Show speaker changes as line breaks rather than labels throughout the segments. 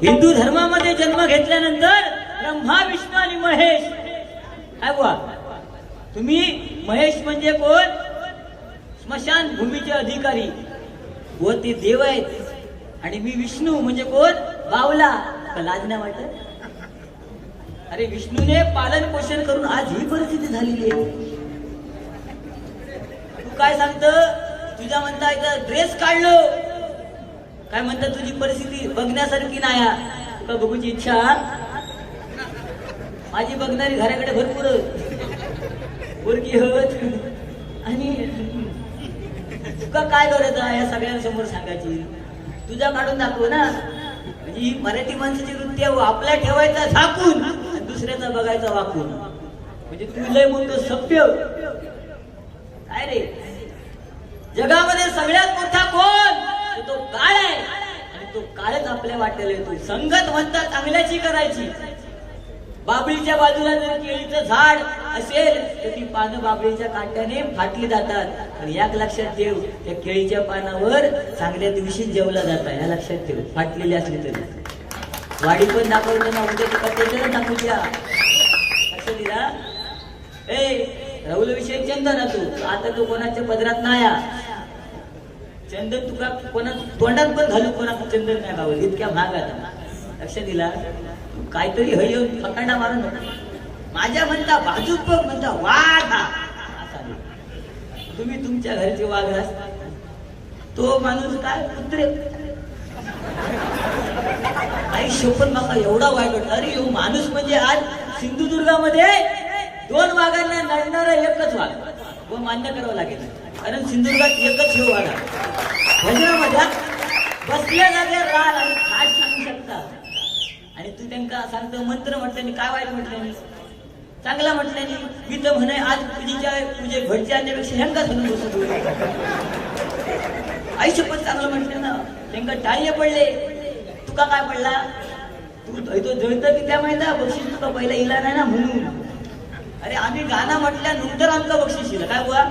हिंदू धर्मामध्ये जन्म घेतल्यानंतर ब्रह्मा विष्णू आणि महेश काय बुवा तुम्ही महेश म्हणजे कोण स्मशान भूमीचे अधिकारी व ते देव आहेत आणि मी विष्णू म्हणजे कोण बावला लाज नाही वाटत अरे विष्णूने पालन पोषण करून आज ही परिस्थिती झालेली आहे तू काय सांगत तुझ्या म्हणता इथं ड्रेस काढलो काय म्हणता तुझी परिस्थिती बघण्यासारखी नाही तुका बघूची इच्छा माझी बघणारी घराकडे भरपूर पोरगी होत आणि तुका काय गरज आहे या सगळ्यांसमोर सांगायची तुझा काढून दाखव ना म्हणजे ही मराठी माणसाची वृत्ती आहे आपला ठेवायचा झाकून आणि दुसऱ्याचा बघायचा वाकून म्हणजे तू लय म्हणतो सभ्य काय रे जगामध्ये सगळ्यात मोठा कोण तो काळ आहे आणि तो काळच आपल्या वाटेला येतो संगत म्हणता चांगल्याची करायची बाबळीच्या बाजूला जर केळीचं झाड असेल तर ती पानं बाबळीच्या काट्याने फाटली जातात आणि याक लक्षात ठेव त्या केळीच्या पानावर चांगल्या दिवशी जेवला जातात या लक्षात ठेव फाटलेली असली तरी वाडी पण दाखवतो ना उद्या तुका त्याच्याला दाखवू द्या लक्ष दिला राहुल विषय चंदन तू आता तो कोणाच्या पदरात नाही चंदन तुका कोणा तोंडात पण घालू कोणा चंदन नाही गावल इतक्या महाग आता लक्ष दिला काहीतरी हय फकांडा मारू नको माझ्या म्हणता बाजूक बघ म्हणता वाघ तुम्ही तुमच्या घरचे वाघ असता तो माणूस काय कुत्रे काही शोपन माका एवढा वाईट वाटला अरे हो माणूस म्हणजे आज सिंधुदुर्गामध्ये 2 वाघांना लढणारा एकच वाघ व मान्य करावं लागेल कारण सिंधुदुर्गात एकच हे वाघ भजनामध्ये बसल्या जागेवर राल आणि खाट सांगू शकता आणि तू त्यांना सांगतो मंत्र म्हटल्याने काय वाईट म्हटल्याने चांगला म्हटल्याने मी तर म्हणे आज तुझे घडचे आणण्यापेक्षा ह्यांका सांगून बसतो आयुष्य पण चांगलं म्हटलं ना त्यांना टाळ्या पडले तुका काय पडला तू तो जळत की त्या माहिती बक्षीस तुका पहिला इला नाही ना म्हणून अरे आम्ही गाणं म्हटल्यानंतर आमका बक्षीस दिलं काय बुवा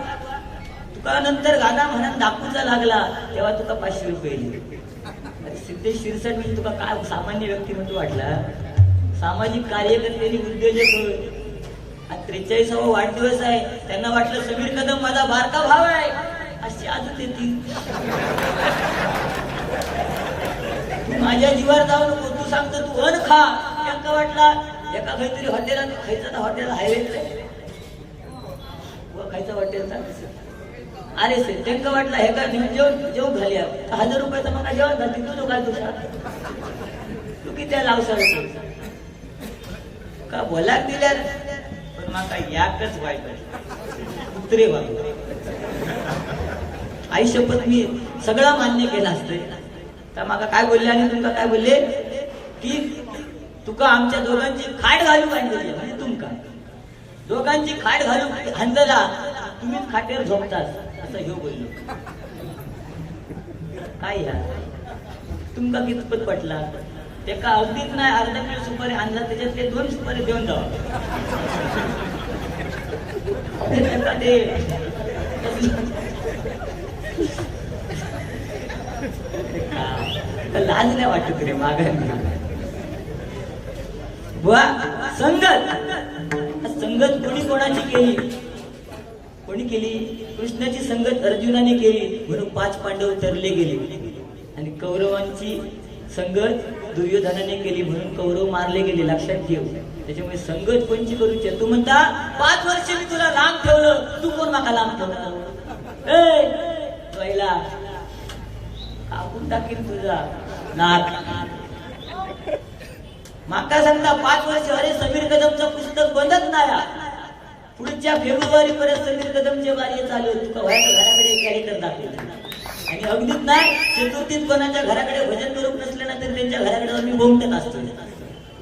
तुका नंतर गाणं म्हणून दाखवूचा लागला तेव्हा तुका 500 रुपये दिले सिद्धेश शिरसाट म्हणजे तुका काय सामान्य व्यक्तिमत्व वाटला सामाजिक कार्यकर्त्यांनी उद्योजक 43वा वाढदिवस आहे त्यांना वाटलं समीर कदम माझा बारका भाव आहे अशी आजच येते तू माझ्या जीवावर जाऊ नको तू सांगतो तू अन खा त्यांना वाटला एका काहीतरी हॉटेलात खायचा हॉटेल हायवे व खायचा हॉटेलचा अरे सर त्यांना वाटलं हे का जेवण झाली 1000 रुपयाचा मग जेवण घालते तू काय तुझा तू किती लावसा का बोला दिल्या पण माका याकच वाईट कुत्रे वाग आई शपथ मी सगळं मान्य केलं असते तर माका काय बोलले आणि तुमका काय बोलले की तुका आमच्या दोघांची खाट घालू बांधली म्हणजे तुमका दोघांची खाट घालू हांजला तुम्हीच खाटेवर झोपतास असं हे बोललो काय ह्या तुमका कितपत पटला ते का अगदीच नाही अर्धा किलो सुपारी आणला त्याच्यात ते 2 सुपारी देऊन जावा लाज नाही वाटत रे मागायला बुवा संगत कोणी कोणाची कोणी केली कृष्णाची संगत अर्जुनाने केली म्हणून 5 पांडव तरले गेले आणि कौरवांची संगत दुर्योधनाने केली म्हणून कौरव मारले गेले लक्षात ठेव त्याच्यामुळे संगत कोणची करूची तू म्हणता 5 वर्ष मी तुला लांब ठेवलं तू कोण माका लांब ठेवलं पहिला कापून टाकीन तुझा नाक माका सांगता 5 वर्ष अरे समीर कदमचं पुस्तक बंदच नाही पुढच्या फेब्रुवारी पर्यंत समीर कदमचे कार्य चालू तुका घराकडे कॅरेक्टर दाखवले आणि अगदीच नाही चतुर्थीत कोणाच्या घराकडे भजन करून नसले ना तरी त्यांच्या घराकडे आम्ही बोमटत असतो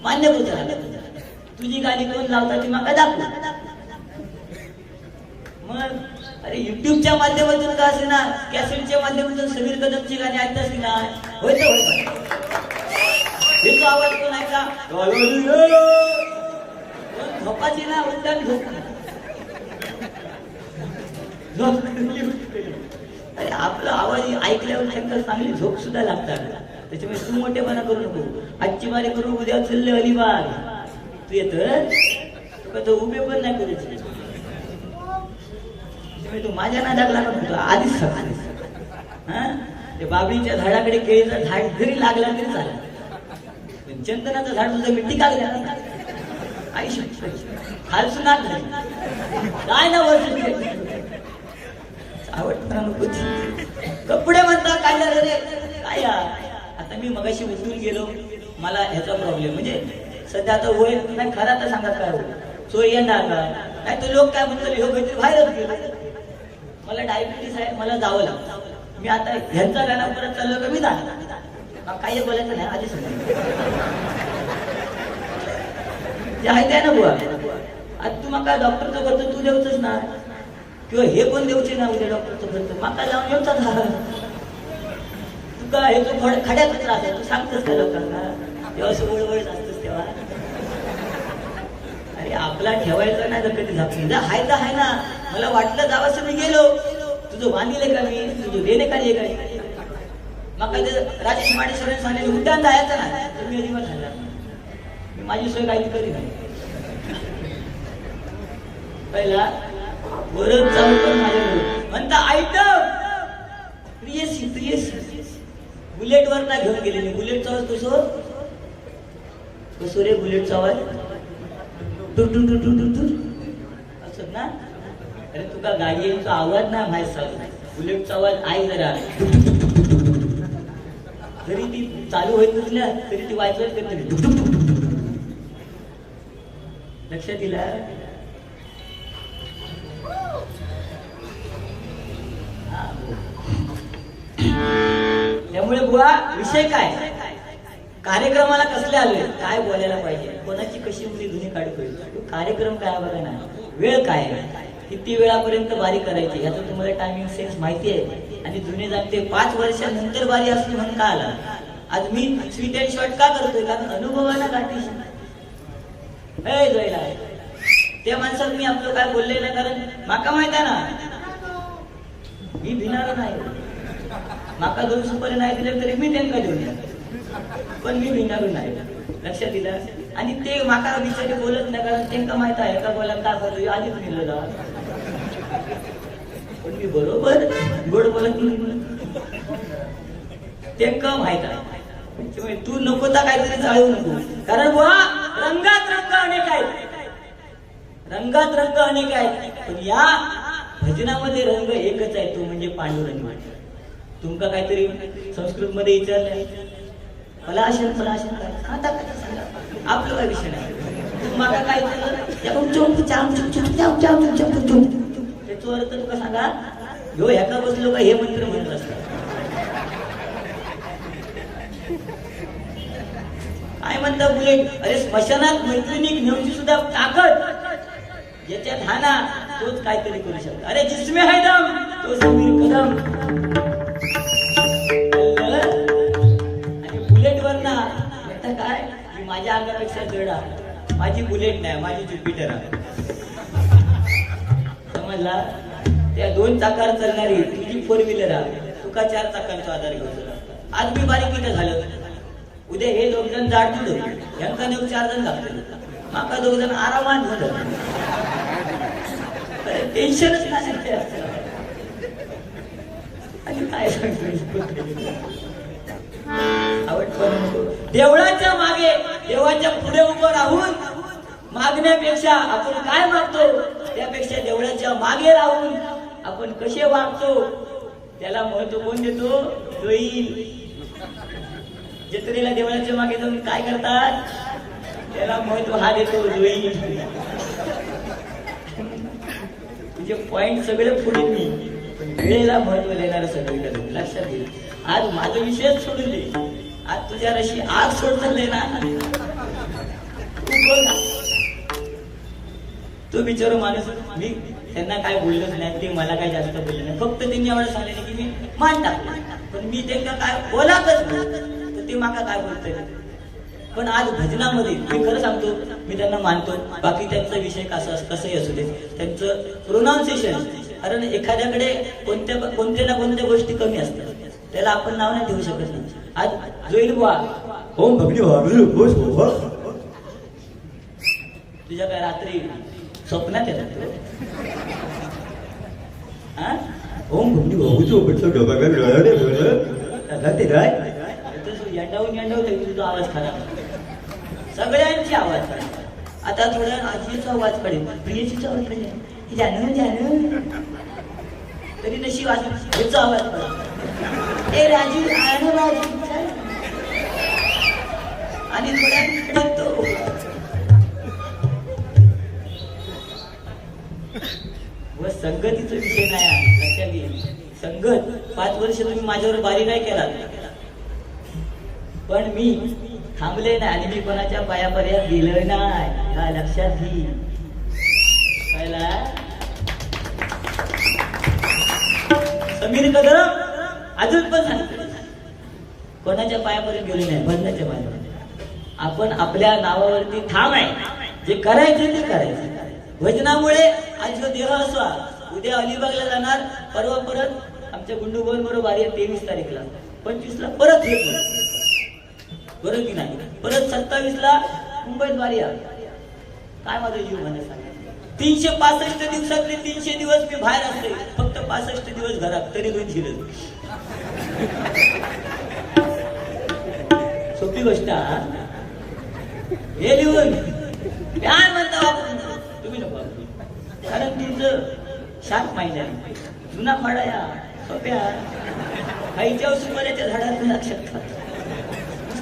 मान्य होत तुझी गाणी कोण लावता ती माका दाखव मग अरे युट्यूबच्या माध्यमातून का असे ना कॅसेटच्या माध्यमातून समीर कदमची गाणी ऐकत ना होय हे तो आवाज कोण ऐका झोपाची ना उद्यान झोप अरे आपला आवाज ऐकल्यावर त्यांना चांगली झोप सुद्धा लागतात त्याच्यामुळे तू मोठेपणा करू नको. आजची मारे करू उद्या चालले अलिबाग. तू येत तो उभे पण नाही करू. त्याच्यामुळे तू माझ्या नादात लागला म्हणतो आधीच सकाळी. हा ते बाबळीच्या झाडाकडे केळीचं झाड जरी लागला तरी चालेल. चंदनाचं झाड तुझं मिट्टी काढल्या आयुष्य खालसून आत झाली काय ना वर्ष आवडत कपडे म्हणता काय झालं रे काय. आता मी मगाशी उठून गेलो मला ह्याचा प्रॉब्लेम म्हणजे सध्या आता वय नाही खरा तर सांगत काय होईल सोय येणार का नाही तर लोक काय म्हणतात हे काहीतरी बाहेरच गेलो. मला डायबिटीस आहे मला जावं लागतं. मी आता ह्यांचा गाणं परत चाललो का मी जाणार काही बोलायचं नाही आधी सांगा आहे त्या ना बुवा. आज तू मका डॉक्टरचं करतो तू देऊच ना किंवा हे पण देऊचे ना उद्या डॉक्टरचं करतो मका लावून येऊचा झाला तुका हे तू खड्याचा त्रास आहे तू सांगतोस का लोकांना तेव्हा असं वळवळत असतोस तेव्हा. अरे आपला ठेवायचा नाही तर कधी झापली जा हाय तर हाय ना. मला वाटलं जावंसं मी गेलो तुझं बांधिले का मी तुझं देणे का ये काय मग राजेश माडेश्वरांनी सांगितलं उड्डाण जायचं ना तर मी अजिबात झाला मी माझी सोय काही करी नाही. पहिला वरच जाऊन पण माझ्याकडे म्हणता आयटम प्रियसी प्रियसी बुलेटवर ना घेऊन गेलेली. बुलेटचा आवाज कसो रे बुलेटचा आवाज टुटून टुटून टुटून असं ना. अरे तुका गाडीचा आवाज ना माहीत सांग बुलेटचा आवाज आहे जरा जरी ती चालू होत नसल्या तरी ती वाजवत करते लक्षात दिला. त्यामुळे बुवा विषय काय कार्यक्रमाला कसले आले काय बोलायला पाहिजे कोणाची कशी मुली धुनी काढू पाहिजे कार्यक्रम काय बघा ना वेळ काय किती वेळापर्यंत बारी करायची याचं तुम्हाला टायमिंग सेन्स माहिती आहे. आणि जुने जाणते 5 वर्षानंतर बारी असली म्हणून का आला. आज मी स्वीट अँड शॉर्ट का करतोय कारण अनुभवाला गाठी जायला त्या माणसाला मी आपलं काय बोलले नाही कारण माका माहित आहे ना मी भिणार नाही. माका 2 सुपारी नाही दिले तरी मी त्यांना देऊन पण मी भिणार नाही. लक्षात दिलं. आणि ते माका बिचारे बोलत नाही कारण त्यांना माहित आहे का बोला काय बोलतो आधीच मिळलं जा पण मी बरोबर गोड बोलत त्यांना माहित आहे. तू नको तर काहीतरी जाळू नको कारण बुवा रंगात रंग अनेक आहेत रंगात रंग अनेक आहेत पण या भजनामध्ये रंग एकच आहे तो म्हणजे पांडुरंग. तुमका काहीतरी संस्कृत मध्ये विचारलंय पलाशन पलाशन काय आता काय सांगा आपलं काय विषय नाही. मला काय त्याचा अर्थ तुका सांगा ह्यो ह्याका बसलो का हे मंत्र म्हणत असतात. काय म्हणता बुलेट अरे स्मशानात मैत्रिणी घेऊनची सुद्धा ताकद ज्याच्यात हा ना तोच काहीतरी करू शकतो. अरे जिसमे है दम तो समीर कदम. आणि बुलेट वर ना आता काय मी माझ्या अंगापेक्षा जड आहे माझी बुलेट नाही माझी ज्युपिटर आहे समजला. त्या 2 चाकावर चालणारी तुझी 4 व्हीलर आहे तुका 4 चाकांचा आधार घेऊन. आज मी बारीक इथं झालं उद्या हे 2 जण जाड तुझं यांचा नेऊ 4 जण लागतील माका 2 जण आरामात झालं टेन्शनच नाही. आणि काय सांगतो देवळाच्या मागे देवाच्या पुढे उभं राहून मागण्यापेक्षा आपण काय मागतो त्यापेक्षा देवळाच्या मागे राहून आपण कसे वागतो त्याला महत्व कोण देतो. जत्रेला देवळाच्या मागे जाऊन काय करतात त्याला महत्व हा देतो जोई. तुझे पॉइंट सगळे पुढे मी पण वेळेला महत्व देणार सगळीकडे लक्षात घे. आज माझा विषय सोडून दे आज तुझ्या रशी आग सोडलंय ना तू बोल ना. तो बिचारो माणूस मी त्यांना काय बोललोच नाही ते मला काय जास्त बोलले नाही फक्त त्यांनी एवढं सांगितलं की मी मान टाकलं पण मी त्यांना काय बोलातच तर ते माका काय बोलतोय. पण आज भजनामध्ये मी खरं सांगतो मी त्यांना मानतो बाकी त्यांचा विषय कसंही असू दे त्यांचं प्रोनाउन्सिएशन कारण एखाद्याकडे कोणत्या ना कोणत्या गोष्टी कमी असतात त्याला आपण नाव नाही ठेवू शकत नाही. आज जोईल बुवा
ओम भगनी वागलू होश हो.
तुझ्या काय रात्री स्वप्नात येतात तो? हा?
ओम भगनी वागूचो बटलो डोबागा डोळ्याने बोल ते काय
यंडावून तुझा आवाज खराब, सगळ्यांची आवाज खराब. आता थोड्या आजीचा आवाज पडेल, प्रियशीचा आवाज पडेल, जानू जानू तरी नशी वाजचा आवाज पडेल, ए राजू आण राजू, आणि थोड्या तो व संगतीचा विषय नाही. लक्षात घे, संगत 5 वर्ष तुम्ही माझ्यावर बारी नाही केला, पण मी थांबले नाही आणि मी कोणाच्या पायापर्यंत गेलो नाही. हा लक्षात घे. पहिला समीर कदम अजून पण सांगतो, कोणाच्या पायापर्यंत गेलो नाही, बंधाच्या पायापर्यंत. आपण आपल्या नावावरती ठाम आहे, जे करायचे ते करायचे. भजनामुळे आज जो देह असवा, उद्या अलिबागला जाणार, परवा परत आमच्या गुंडूबोन बरोबर वारी 23 तारीखला, 25 ला परत येत बरोबर की नाही, परत 27 ला मुंबईत वारी आहे. काय माझा जीव म्हणे सांगा. 365 दिवसातले 300 दिवस मी बाहेर असते, फक्त 65 दिवस घरात, तरी 200 सोपी गोष्ट. हे लिहून काय म्हणता तुम्ही नको, कारण तुमचं 7 महिन्यात जुना फाडा या सोप्या खाईच्या सुपाऱ्याच्या झाडात लक्षात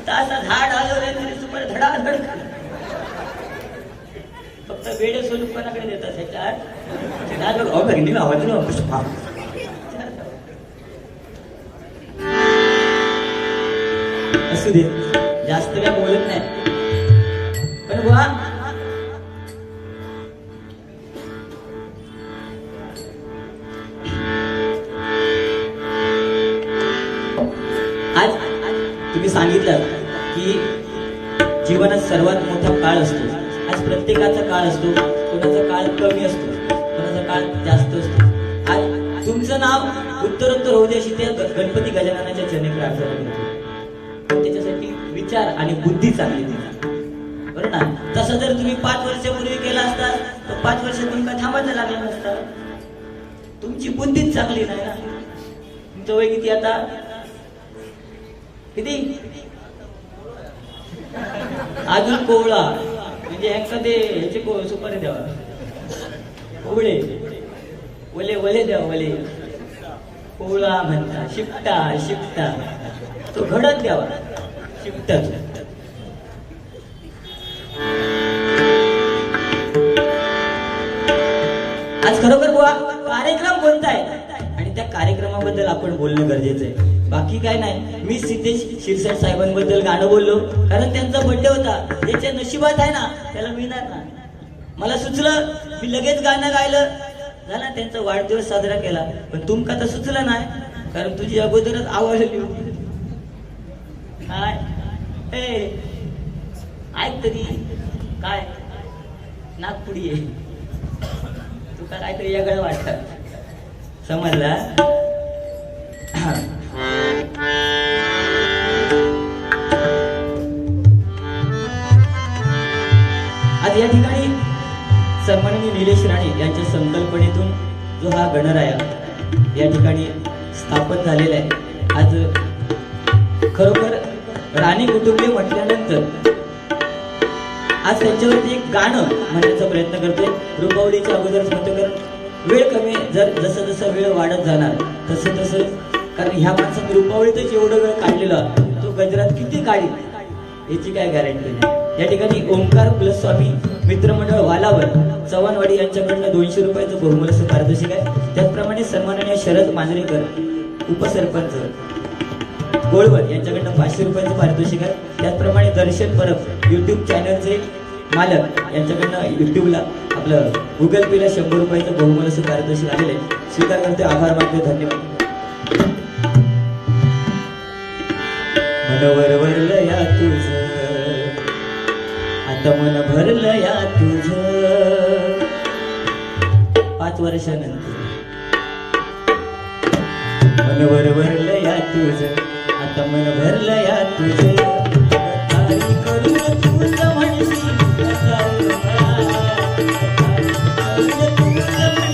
असा झाड आलं तरी सुपारी धडाधड, फक्त वेडे स्वरूपाकडे देतात ह्याच्यात असू दे, जास्त काय बोलत नाही. पण बुवा आज तुम्ही सांगितलं की जीवनात सर्वात मोठा काळ असतो. आज प्रत्येकाचा काळ असतो, कोणाचा काळ कमी असतो, कोणाचा काळ जास्त असतो. आज तुमचं नाव उत्तरोत्तर होऊ द्याशी त्या गणपती गजाननाच्या चरणी प्रार्थना करतो. त्याच्यासाठी विचार आणि बुद्धी चांगली बरं ना. तसं जर तुम्ही 5 वर्षापूर्वी केला असता तर 5 वर्ष तुमका थांबायचं लागलं नसतं. तुमची बुद्धीच चांगली नाही ना. तुमचं वय किती आता? किती? अजून कोवळा म्हणजे एखादे ह्याचे सुपारी द्यावा, कोवळे वले वले द्यावा, वले कोवळा म्हणता, शिपटा शिपटा तो घडत द्यावा, शिपटाच. आज खरोखर बुवा कार्यक्रम कोणता आहे आणि त्या कार्यक्रमाबद्दल आपण बोलणं गरजेचं आहे. बाकी काय नाही. मी सिद्धेश शिरसाट साहेबांबद्दल गाणं बोललो कारण त्यांचा बर्थडे होता. ज्याच्या नशिबात आहे ना त्याला मिळणार ना. मला सुचलं, मी लगेच गाणं गायलं, झाला त्यांचा वाढदिवस साजरा केला. पण तुमका तर सुचलं नाही कारण तुझी अगोदरच आवडली. काय ऐक तरी काय नागपुडी आहे, तुका काहीतरी वेगळं वाटतं, समजला? आज या ठिकाणी सन्माननीय निलेश राणे यांच्या संकल्पनेतून जो हा गणराया या ठिकाणी स्थापन झालेला आहे. आज खरोखर राणे कुटुंबीय म्हटल्यानंतर आज त्यांच्यावरती एक गाणं म्हणण्याचा प्रयत्न करतोय. रुपावलीच्या अगोदरच म्हणतो कारण वेळ कमी, जसं जसं वेळ वाढत जाणार तसं तसं, कारण ह्या माणसाने रुपावलीतच एवढं वेळ काढलेला, तो गजरात किती काढील याची काय गॅरंटी नाही. या ठिकाणी ओंकार प्लस स्वामी मित्रमंडळ वालावर चव्हाणवाडी यांच्याकडनं 200 रुपयाचं बहुमूल्य असं पारितोषिक आहे. त्याचप्रमाणे सन्माननीय शरद मांजरेकर उपसरपंच गोळवत यांच्याकडनं 500 रुपयाचं पारितोषिक आहे. त्याचप्रमाणे दर्शन परब युट्यूब चॅनलचे मालक यांच्याकडनं युट्यूबला आपलं गुगल पेला 100 रुपयाचं बहुमूल्य असं पारितोषिक आलेलं आहे. स्वीकार करते, आभार मानते, धन्यवाद. मनवर वरलं या तुझं, आता मन भरलं या तुझं. 5 वर्षानंतर मनवर वरलं या तुझं, आता मन भरलं या तुझं तारी करून तूच म्हणशी करून तूच म्हणशी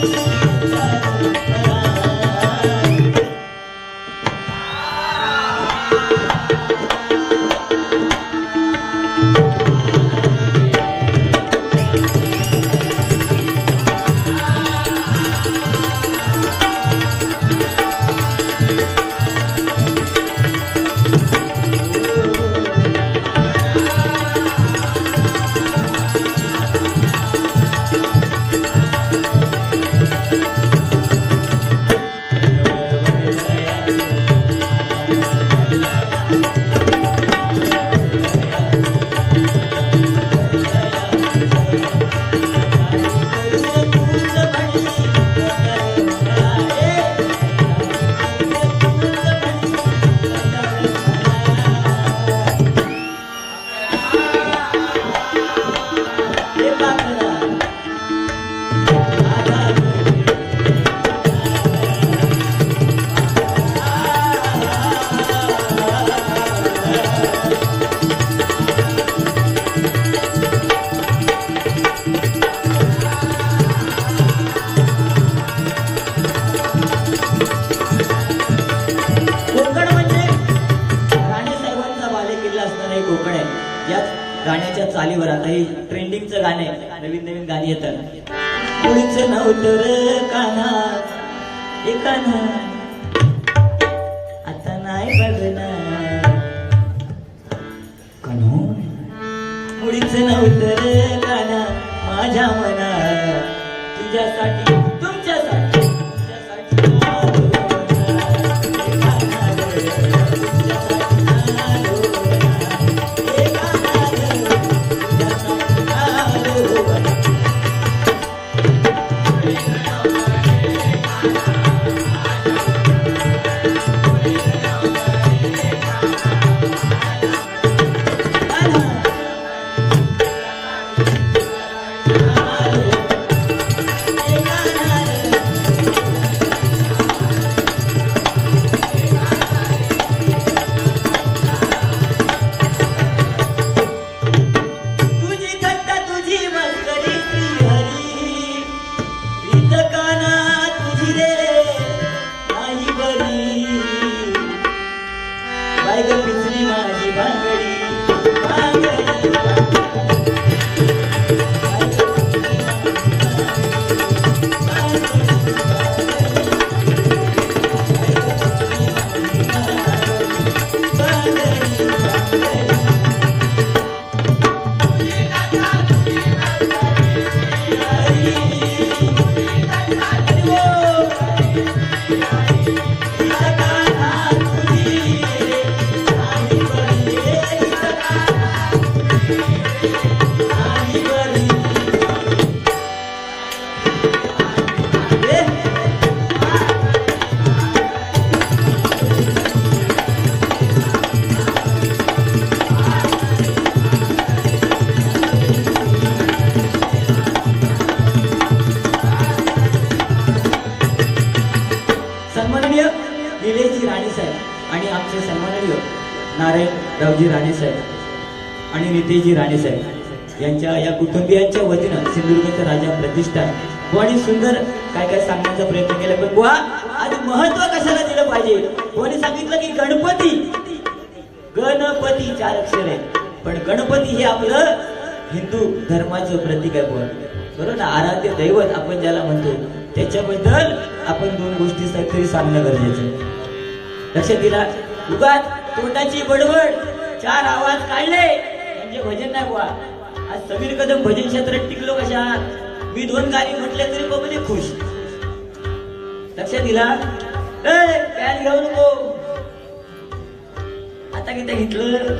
गाण्याच्या चालीवर आता हे ट्रेंडिंगचं गाणं आहे, नवीन नवीन गाणी येतात. मुळीच नव्हतं रे कान्हा ए कान्हा आता नाही बघणार कान्हो मुळीच नव्हतं रे कान्हा माझ्या मनात तुझ्यासाठी तुमच्यासाठी नारायणरावजी राणेसाहेब आणि नितेशजी राणेसाहेब यांच्या या कुटुंबियांच्या वतीनं सिंधुदुर्गचा राजा प्रतिष्ठान बुवानी सुंदर काय काय सांगण्याचा प्रयत्न केला. पण बुवा आधी महत्व कशाला दिलं पाहिजे. बुवानी सांगितलं की गणपती गणपती 4 अक्षर आहे, पण गणपती हे आपलं हिंदू धर्माचं प्रतीक आहे. बुवा बरोबर ना, आराध्य दैवत आपण ज्याला म्हणतो त्याच्याबद्दल आपण 2 गोष्टी तरी सांगणं गरजेचं आहे. लक्षात दिला. उगाच तोंडाची बडबड 4 आवाज काढले म्हणजे भजन नाही बुवा. आज समीर कदम भजन क्षेत्रात टिकलो कशा. मी 2 गाणी म्हटले तरी बाबा खुश. लक्षात दिला. प्यान घेऊ नको आता किती घेतलं.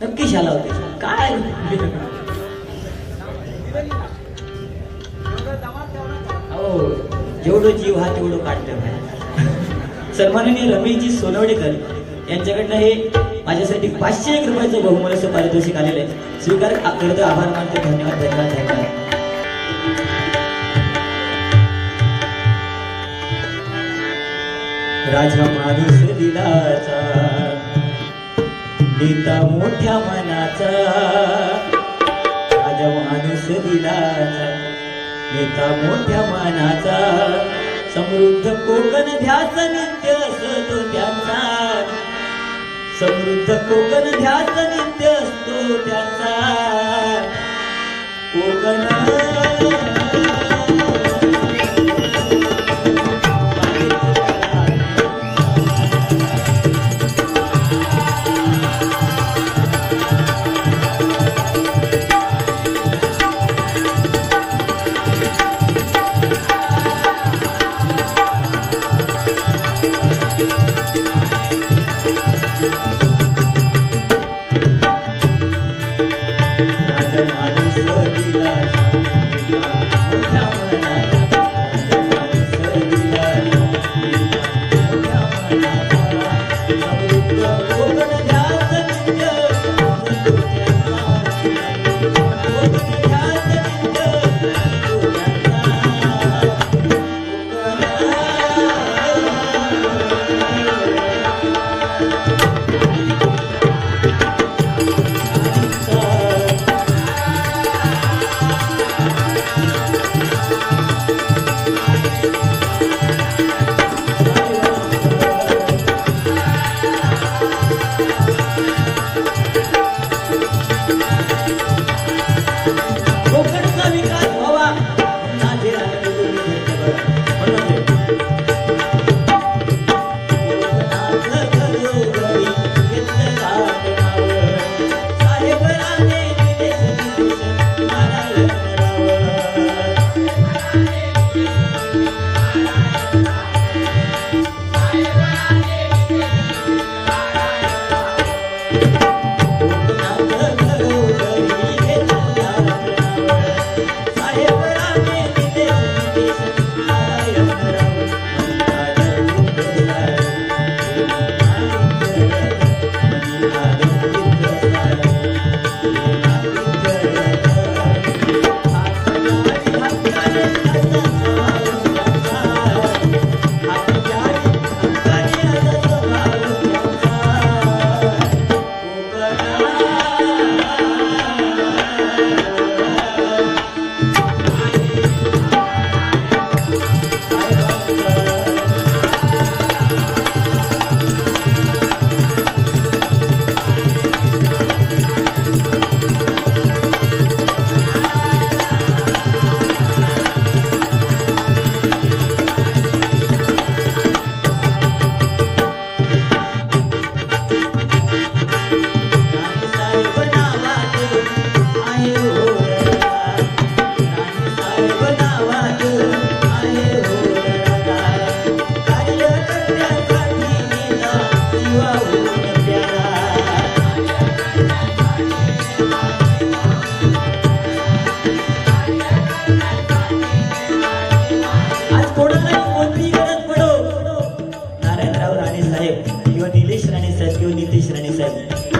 नक्की शाला होते काय. हो जेवढं जीव हा तेवढं काढतं. सन्माननीय रमेशजी सोनवडेकर यांच्याकडनं हे माझ्यासाठी 501 रुपयाचं बहुमूल्य पारितोषिक आलेलं आहे. स्वीकार करतो, आभार मानतो, धन्यवाद धन्यवाद धन्यवाद. राजा माणूस दिलाचा नेता मोठ्या मनाचा राजा माणूस दिलाचा नेता मोठ्या मनाचा समृद्ध कोकण ध्यास नित्य असतो त्यांचा समृद्ध कोकण ध्यास नित्य असतो त्यांचा कोकण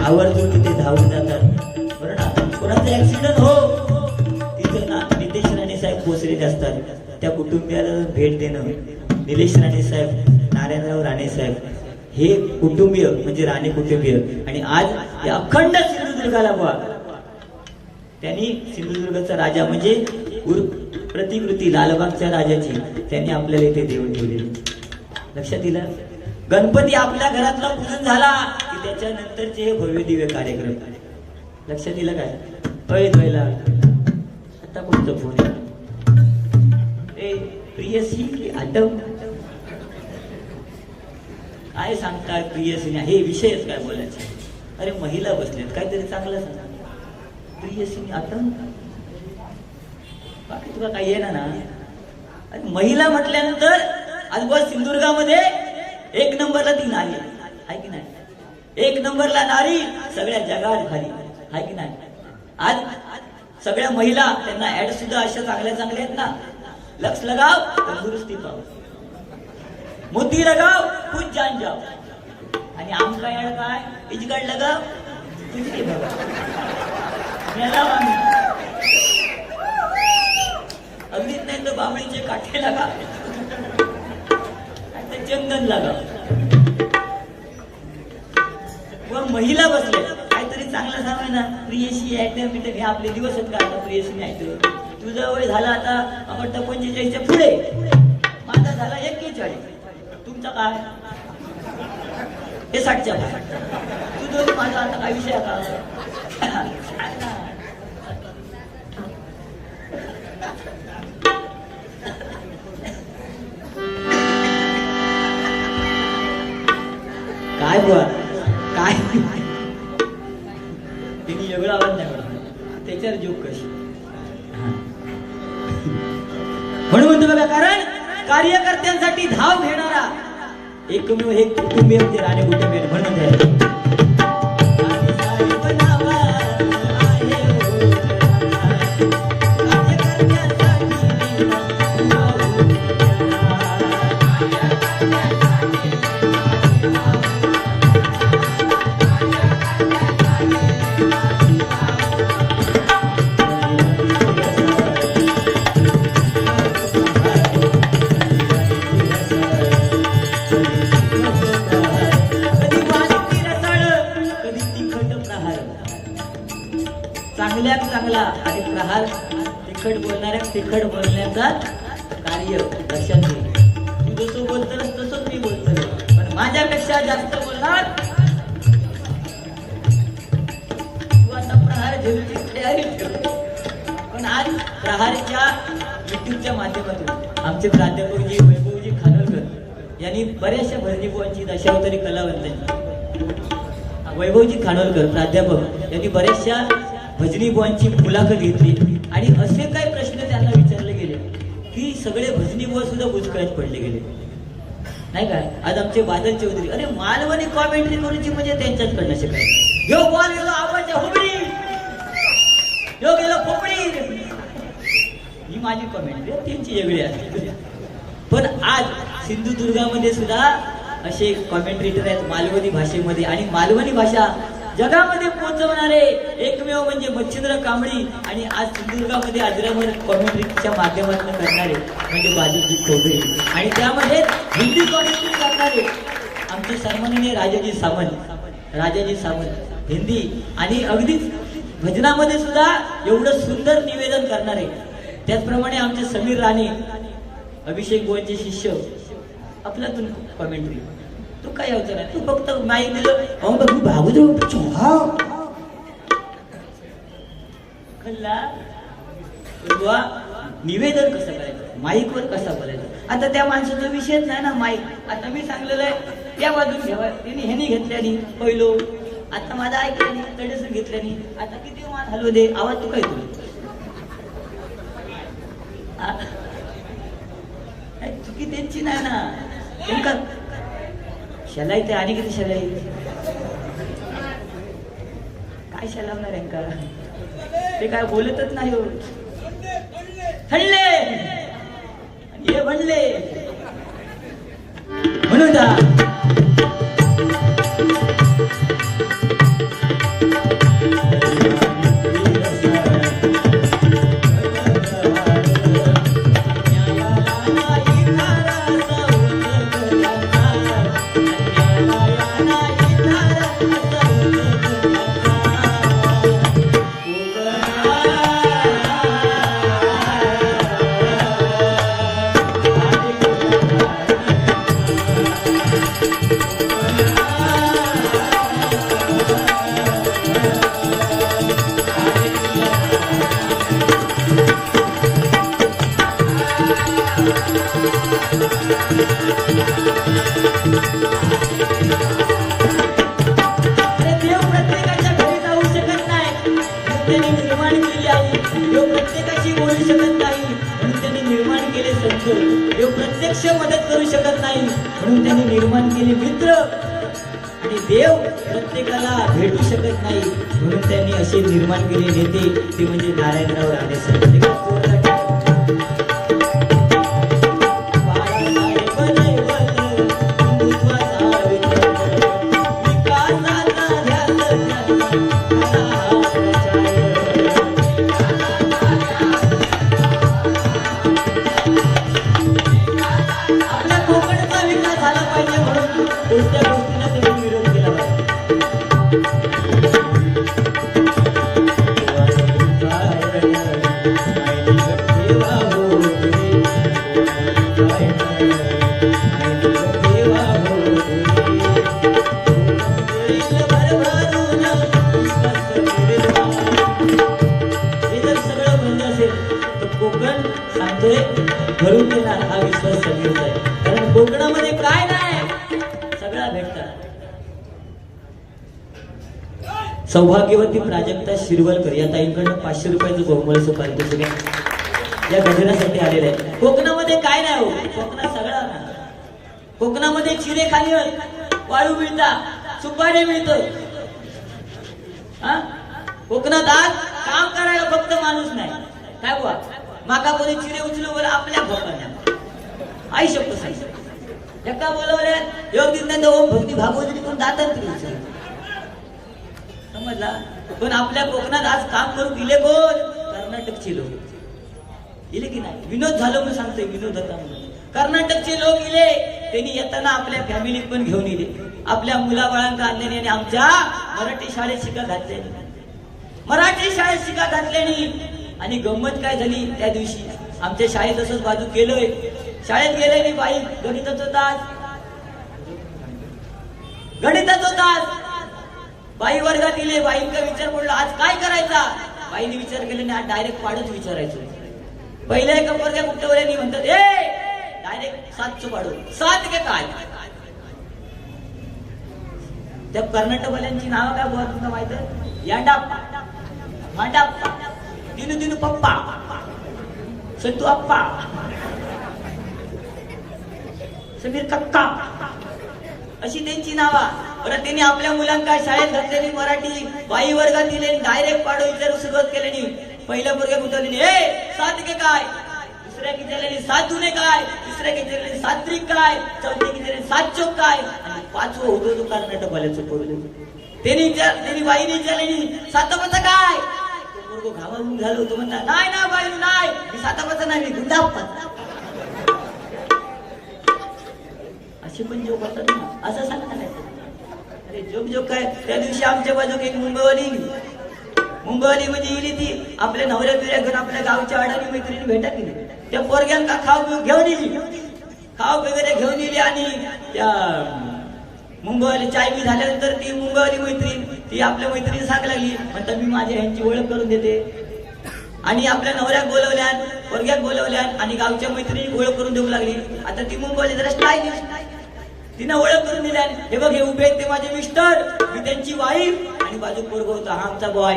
आवर्जून तिथे धावून जातात बरं ना. कोणाचा ऍक्सिडेंट हो तिथे ना नितेश राणे साहेब पोचलेले असतात. त्या कुटुंबियाला भेट देणं. निलेश राणे साहेब, नारायणराव राणे साहेब हे कुटुंबीय म्हणजे राणे कुटुंबीय. आणि आज या अखंड सिंधुदुर्गाला बघा त्यांनी सिंधुदुर्गचा राजा म्हणजे प्रतिकृती लालबागच्या राजाची त्यांनी आपल्याला इथे देऊन ठेवलेली. लक्षात दिलं. गणपती आपल्या घरातला पूजन झाला की त्याच्यानंतरचे हे भव्य दिव्य कार्यक्रम. लक्षात दिलं काय. द्वैला आता कोणतं फोन ए प्रियसी की आटम काय सांगताय प्रियसीने. हे विषयच काय बोलायचे. अरे महिला बसलेत काहीतरी चांगलं सांगा. प्रियसीने आटम बाकी तुला काही येणार ना. आणि महिला म्हटल्यानंतर आज बस सिंधुदुर्गामध्ये एक नंबरला ती नारी आहे की नाही. एक नंबरला नारी सगळ्या जगात खाली आहे की नाही. आज सगळ्या महिला त्यांना ऍड सुद्धा अशा चांगल्या चांगल्या आहेत ना. लक्ष लगाव तंदुरुस्ती पाव, मोती लगाव खुद जान जाओ. आणि आमका ऍड काय इजगड लगाव तुझी अगदीच नाही तर बाबळीचे काठे लागा, चंदन लागा. महिला बसल्या काहीतरी चांगलं सांगा ना. प्रियशी ऍटम बिटम हे आपले दिवस आहेत का आता प्रियशी ऍटम. तुझं वय झालं आता आवडतं 45च्या पुढे, माझा झाला 41. तुमचा काय हे 60च्या तुझं माझा आता काय विषय का. काय बुवा काय तिने वेगळा आवाज नाही म्हणा त्याच्यावर जोक कशी. म्हणून म्हणतो बघा, कारण कार्यकर्त्यांसाठी धाव घेणारा एकमेव हे कुटुंबीय म्हणजे राणे कुटुंबीय म्हणून म्हणते. चांगल्यात चांगला आणि प्रहार तिखट बोलणाऱ्या तिखट बोलण्याचा कार्य लक्षात घे. तू जसं बोलतोस तसंच मी बोलतो, पण माझ्यापेक्षा जास्त बोलणार तू. आता प्रहार झेलूची तयारी ठेव. पण आज प्रहारच्या युट्यूबच्या माध्यमातून आमचे प्राध्यापकजी वैभवजी खानोलकर यांनी बऱ्याचशा भजनीबुवांची दशावतारी कलावंतांची, वैभवजी खानोलकर प्राध्यापक यांनी बऱ्याचशा भजनी बुवांची मुलाखत घेतली आणि असे काही प्रश्न त्यांना विचारले गेले की सगळे भजनी बुवा सुद्धा बुचकळ्यात पडले गेले नाही काय. आज आमचे बादल चौधरी अरे मालवणी कॉमेंट्री करूची म्हणजे त्यांच्याचकडनं शिकायचं. यो बॉल गेलो आवाज हुबडी, यो गेलो खोपडी, ही माझी कॉमेंट्री त्यांची वेगळी असते. पण आज सिंधुदुर्गामध्ये सुद्धा असे कॉमेंट्रेटर आहेत मालवणी भाषेमध्ये, आणि मालवणी भाषा जगामध्ये पोहोचवणारे एकमेव म्हणजे मच्छिंद्र कांबळी, आणि आज सिंधुदुर्गामध्ये अजरामर कॉमेंट्रीच्या माध्यमातून करणारे म्हणजे बाजूजी चौधरी, आणि त्यामध्ये हिंदी कॉमेंट्री करणारे आमचे सन्माननीय राजाजी सावंत हिंदी, आणि अगदीच भजनामध्ये सुद्धा एवढं सुंदर निवेदन करणारे. त्याचप्रमाणे आमचे समीर राणे अभिषेक बुवांचे शिष्य आपल्यातून कॉमेंट्री. तू काय होतं ना, तू फक्त माईक दिलं भागू खल्ला निवेदन कसं करायचं, माईकवर कसा बोलायचं. आता त्या माणसाचा विषयच नाही ना माईक. आता मी सांगलेलं आहे या बाजून घ्यावा, त्यांनी ह्यानी घेतल्यानी पहिलो, आता माझा ऐकल्यानी तडेसून घेतल्यानी, आता किती मान हलवू दे आवाज तू काय तुला चुकी त्यांची नाही ना. नेमका शलाई ते आणि किती शलाई काय शलावणार आहे का, ते काय बोलतच नाही हो. थंडले हे म्हणले म्हणून प्रत्यक्ष मदत करू शकत नाही म्हणून त्यांनी निर्माण केले मित्र, आणि देव प्रत्येकाला भेटू शकत नाही म्हणून त्यांनी असे निर्माण केले नेते, ते म्हणजे नारायणराव राणे सर. कोणत्या गोष्टीला त्यांनी विरोध केला पाहिजे. सांगतोय भरून देणार हा विश्वास सगळ्यांचा आहे. कारण कोकणामध्ये काय नाही सगळा भेटतात. सौभाग्यवती प्राजक्ता शिरवलकर या ताईंकडनं 500 रुपयाचं बहुमूल्य पारितोषिक या गजरासाठी आलेले आहे. कोकणामध्ये काय नाही हो, कोकणात सगळा नाही. कोकणामध्ये चिरे खाली वाळू मिळतात, सुपारी मिळतं. कोकणात आज काम करायला फक्त माणूस नाही. काय बुवा माका कोणी चिरे उचलू बरं आपल्या भोकाने आई शब्द सांगितलं एका बोलवल्यात योग दिन ओम भक्ती भागवती कोण दातात समजला. पण आपल्या कोकणात आज काम करून गेले कोण? कर्नाटकचे लोक गेले की नाही. विनोद झालं म्हणून सांगतोय, विनोद होता म्हणून. कर्नाटकचे लोक गेले, त्यांनी येताना आपल्या फॅमिलीत पण घेऊन गेले, आपल्या मुलाबाळांना आणल्याने आणि आमच्या मराठी शाळेत शिका घातल्याने, मराठी शाळेत शिका घातल्याने. आणि गंमत काय झाली त्या दिवशी आमच्या शाळेत असंच बाजू केलंय. शाळेत गेलेली बाई गणिताचा तास, गणिताचा तास बाई वर्गात दिले. बाईंचा विचार पडला आज काय करायचा. बाईने विचार केले नाही, आज डायरेक्ट पाडच विचारायचं. पहिल्या एका वर्गात कुठल्यावऱ्यांनी म्हणतात ए डायरेक्ट 7चं पाडू. 7 के काय. त्या कर्नाटकवाल्यांची नावं काय बुवा तुला माहित आहे? यांडाप्पा, मांडाप्पा, दिनू दिनू पप्पा, संतू अप्पा, समीर कक्का अशी त्यांची नावा. बरं त्यांनी आपल्या मुलांना शाळेत घातलेली मराठी बाई वर्गात दिले, डायरेक्ट पाडू विचारू सुरुवात केल्याने पहिल्या वर्गात उतरलेली ए 7 के काय, दुसऱ्या विचारलेली 7 दुने काय, तिसऱ्या विचारलेली 7 त्रिक काय, चौथ्या विचारलेली 7 चौक काय, आणि 5वं होतो तो कर्नाटकवाल्याचं पोरग. त्यांनी बाईने विचारलेली 7 काय. तो पोरग घामावून झालं होतं म्हणला नाही ना बाई नाही, मी 7 नाही, मी गुंडाप्पा. असे पण जोक होतात ना, असं सांगता नाही. अरे जोक काय. त्या दिवशी आमच्या बाजूक एक मुंबईवाली म्हणजे इली ती आपल्या नवऱ्या बिऱ्या घेऊन आपल्या गावच्या अडाणी मैत्रिणी भेटत गेली. त्या पोरग्यांना खाऊ घेऊन दिली, खाऊ वगैरे घेऊन दिली. आणि त्या मुंबईवाली चाय बी झाल्यानंतर ती मुंबईवाली मैत्रीण ती आपल्या मैत्रिणी सांग लागली म्हणतात मी माझ्या ह्यांची ओळख करून देते. आणि आपल्या नवऱ्यात बोलवल्यान, पोरग्यात बोलवल्यान आणि गावच्या मैत्रिणी ओळख करून देऊ लागली. आता ती मुंबईवाली जरा स्टाईल तिनं ओळख करून दिल्या. हे बघ हे उभे ते माझे मिस्टर, मी त्यांची वाईफ, आणि बाजू पोरग होता हा आमचा बॉय.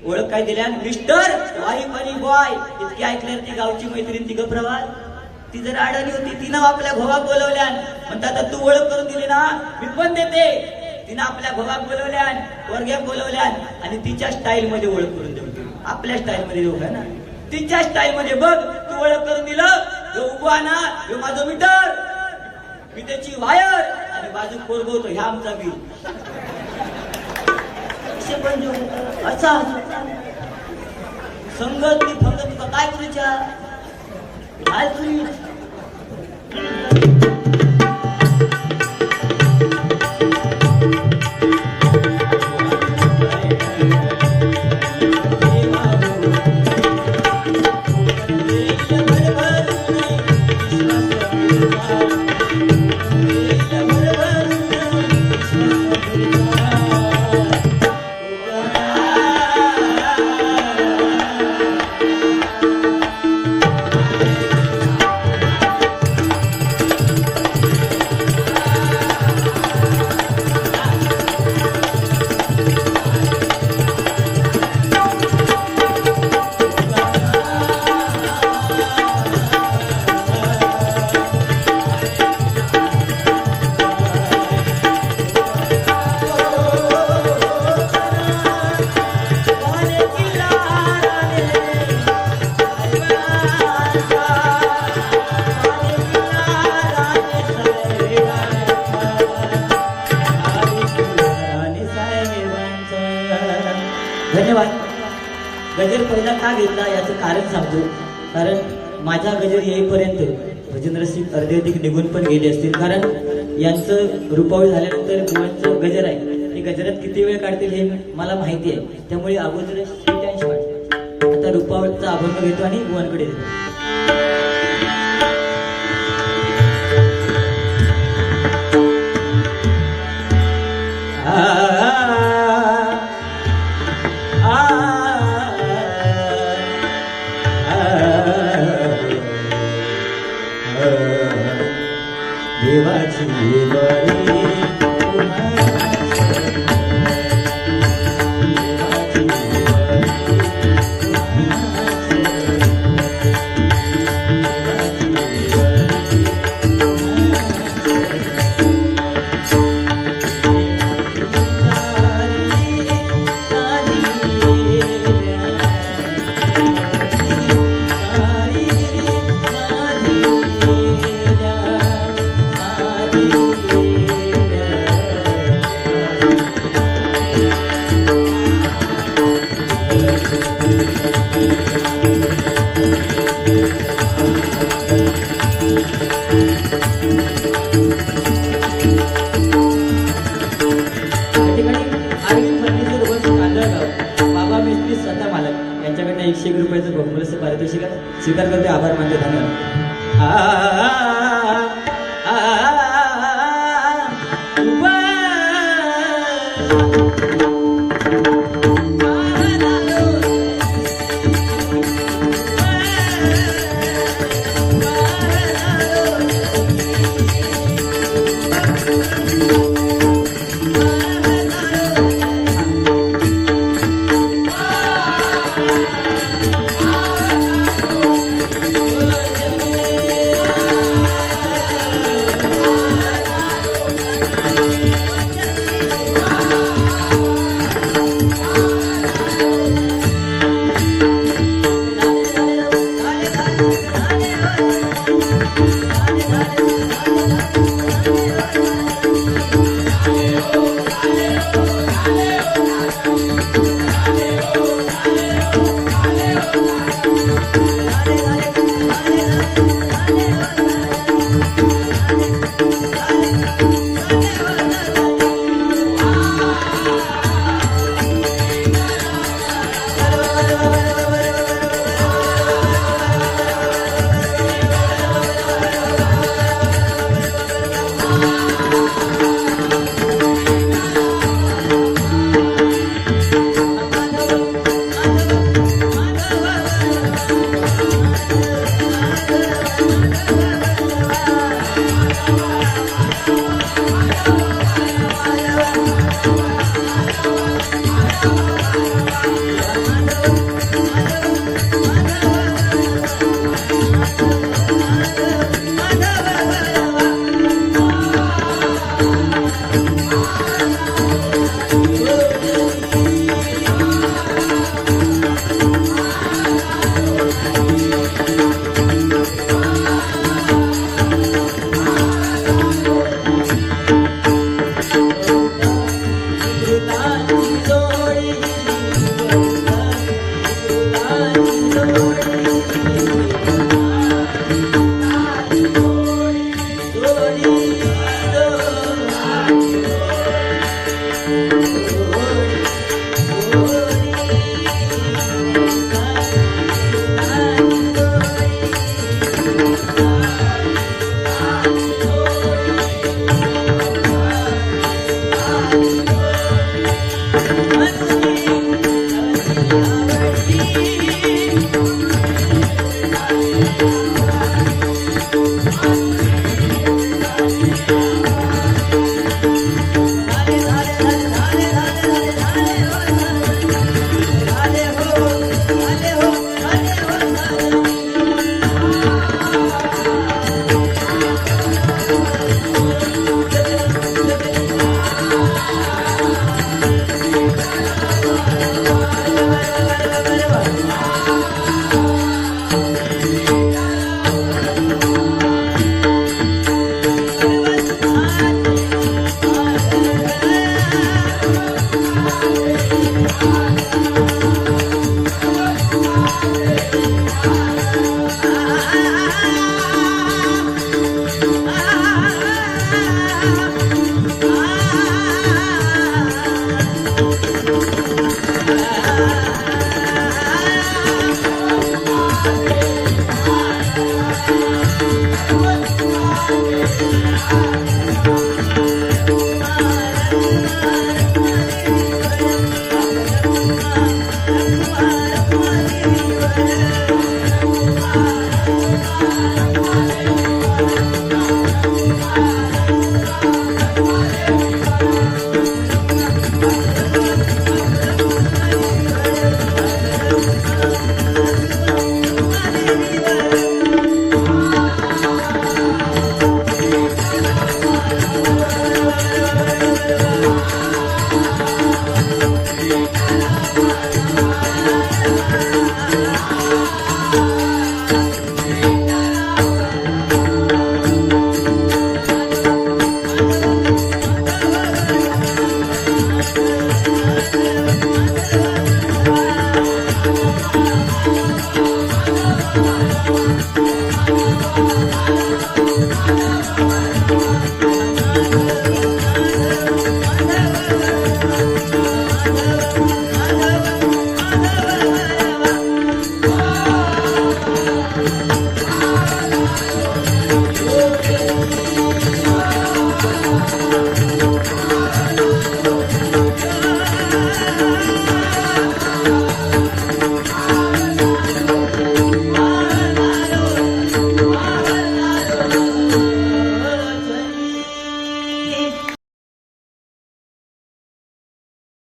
ओळख काय दिल्या मिस्टर, वाईफ आणि बॉय. इतकी ऐकल्यावर ती गावची मैत्रीण ती गप्रवास ती जर अडाणी होती. तिनं आपल्या घोवाक बोलवल्यान म्हणतात तू ओळख करून दिली ना मी पण देते. तिनं आपल्या घोवाक बोलवल्यान, वर्ग्याक बोलवल्यान आणि तिच्या स्टाईल मध्ये ओळख करून देऊ. आपल्या स्टाईल मध्ये देऊ का ना, तिच्या स्टाईल मध्ये बघ तू ओळख करून दिलं. जो उभा ना हे माझं मीटर, मी त्याची वायर, आणि बाजू पोरग होतो ह्या आमचा बिल. पण जो असा संगत मी फंगत काय करूच्या काय करू. धन्यवाद. गजर पहिला का घेतला याचं कारण सांगतो. कारण माझा गजर येईपर्यंत भजनर सिंग अर्धे अधिक निघून पण गेले असतील. कारण यांचं रुपावळी झाल्यानंतर बुवांचं गजर आहे, ते गजरात किती वेळ काढतील हे मला माहिती आहे. त्यामुळे अगोदर स्वीट वाटते. आता रुपावळीचा अभंग घेतो आणि बुवांकडे देतो. 101 रुपयाचं बहुमूल्य पारितोषिक आहे. स्वीकार करते, आभार मानते, धन्यवाद.